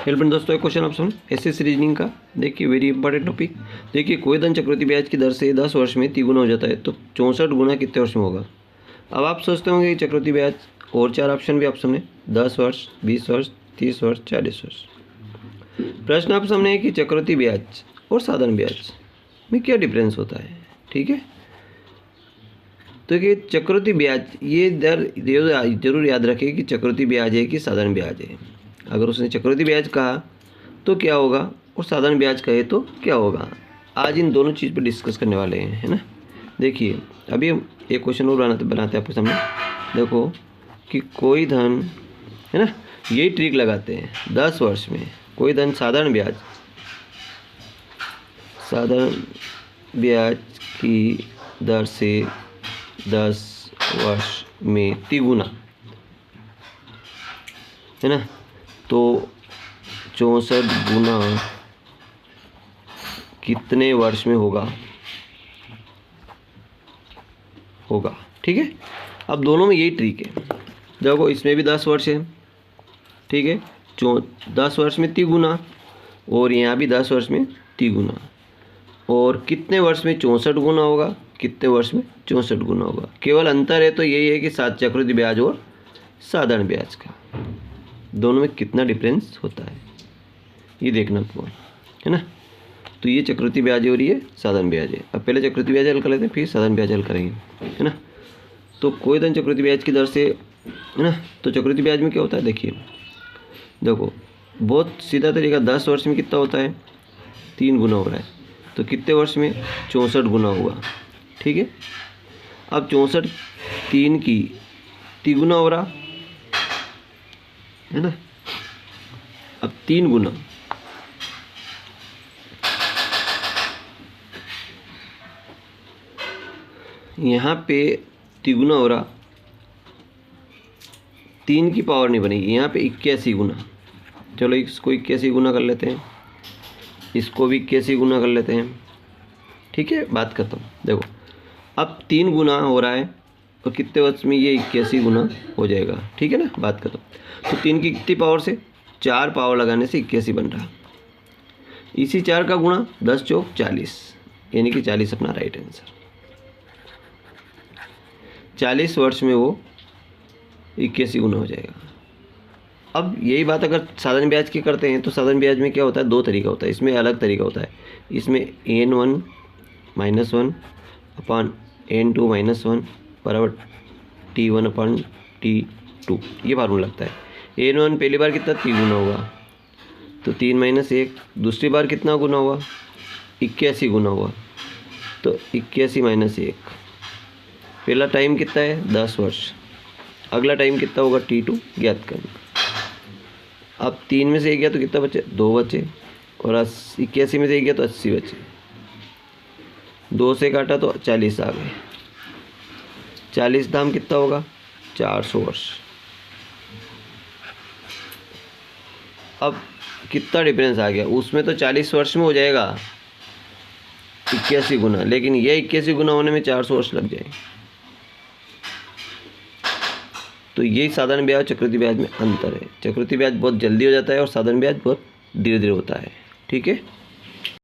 Hello friend दोस्तों, एक question आप सुन एसएस रीजनिंग का। देखिए वेरी इंपॉर्टेंट टॉपिक। देखिए कोई धन चक्रवृद्धि ब्याज की दर से 10 वर्ष में 3 गुना हो जाता है तो 64 गुना कितने वर्ष में होगा। अब आप सोचते होंगे कि चक्रवृद्धि ब्याज और 4 ऑप्शन भी आप सामने 10 वर्ष, 20 वर्ष, 30 वर्ष, 40 वर्ष। प्रश्न आप सामने है कि चक्रवृद्धि ब्याज और साधारण ब्याज में क्या डिफरेंस होता है। ठीक है, तो ये चक्रवृद्धि ब्याज ये दर जरूर याद रखें कि चक्रवृद्धि ब्याज है कि साधारण ब्याज है। अगर उसने चक्रवृद्धि ब्याज कहा तो क्या होगा और साधारण ब्याज कहे तो क्या होगा। आज इन दोनों चीज़ पर डिस्कस करने वाले हैं, है ना। देखिए अभी हम एक क्वेश्चन और बनाते हैं आपके सामने। देखो कि कोई धन, है ना, यही ट्रिक लगाते हैं 10 वर्ष में कोई धन साधारण ब्याज की दर से 10 वर्ष में तिगुना, है ना, तो 64 गुना कितने वर्ष में होगा। ठीक है, अब दोनों में यही ट्रिक है। देखो इसमें भी 10 वर्ष है, ठीक है, 10 वर्ष में तिगुना और यहाँ भी 10 वर्ष में तिगुना। और कितने वर्ष में 64 गुना होगा, कितने वर्ष में 64 गुना होगा। केवल अंतर है तो यही है कि चक्रवृद्धि ब्याज और साधारण ब्याज का दोनों में कितना डिफरेंस होता है, ये देखना आपको, है ना। तो ये चक्रवृद्धि ब्याज है और ये साधारण ब्याज है। अब पहले चक्रवृद्धि ब्याज हल कर लेते हैं, फिर साधारण ब्याज हल करेंगे, है ना। तो कोई धन चक्रवृद्धि ब्याज की दर से, है ना, तो चक्रवृद्धि ब्याज में क्या होता है। देखिए देखो बहुत सीधा तरीका, 10 वर्ष में कितना होता है 3 गुना हो रहा है, तो कितने वर्ष में 64 गुना हुआ। ठीक है, अब 64 3 की तिगुना हो रहा है ना। अब 3 गुना, यहाँ पे तिगुना हो रहा, 3 की पावर नहीं बनेगी, यहाँ पे 81 गुना। चलो इसको 81 गुना कर लेते हैं, इसको भी 81 गुना कर लेते हैं। ठीक है, बात करता हूँ। देखो अब 3 गुना हो रहा है तो कितने वर्ष में ये 81 गुना हो जाएगा। ठीक है ना, बात करता हूँ। तो 3 की कितनी पावर से 4 पावर लगाने से 81 बन रहा। इसी 4 का गुणा 10 चौक 40, यानी कि 40 अपना राइट आंसर। 40 वर्ष में वो 81 गुना हो जाएगा। अब यही बात अगर साधारण ब्याज की करते हैं तो साधारण ब्याज में क्या होता है, 2 तरीका होता है। इसमें अलग तरीका होता है, इसमें n1 - 1 अपान n2 - 1 बराबर t1 अपान t2, ये फार्मूला लगता है। n1 पहली बार कितना 3 गुना होगा, तो 3 - 1, दूसरी बार कितना गुना हुआ 81 गुना हुआ, तो 81 - 1। पहला टाइम कितना है 10 वर्ष, अगला टाइम कितना होगा t2 ज्ञात करना। अब 3 में से 1 गया तो कितना बचे 2 बचे, और 81 में से 1 गया तो 80 बचे। 2 से काटा तो 40 आ गए। 40 दाम कितना होगा 400 वर्ष। अब कितना डिफरेंस आ गया, उसमें तो 40 वर्ष में हो जाएगा 81 गुना, लेकिन ये 81 गुना होने में 400 वर्ष लग जाएंगे। तो यही साधारण ब्याज चक्रवृद्धि ब्याज में अंतर है। चक्रवृद्धि ब्याज बहुत जल्दी हो जाता है और साधारण ब्याज बहुत धीरे धीरे होता है। ठीक है।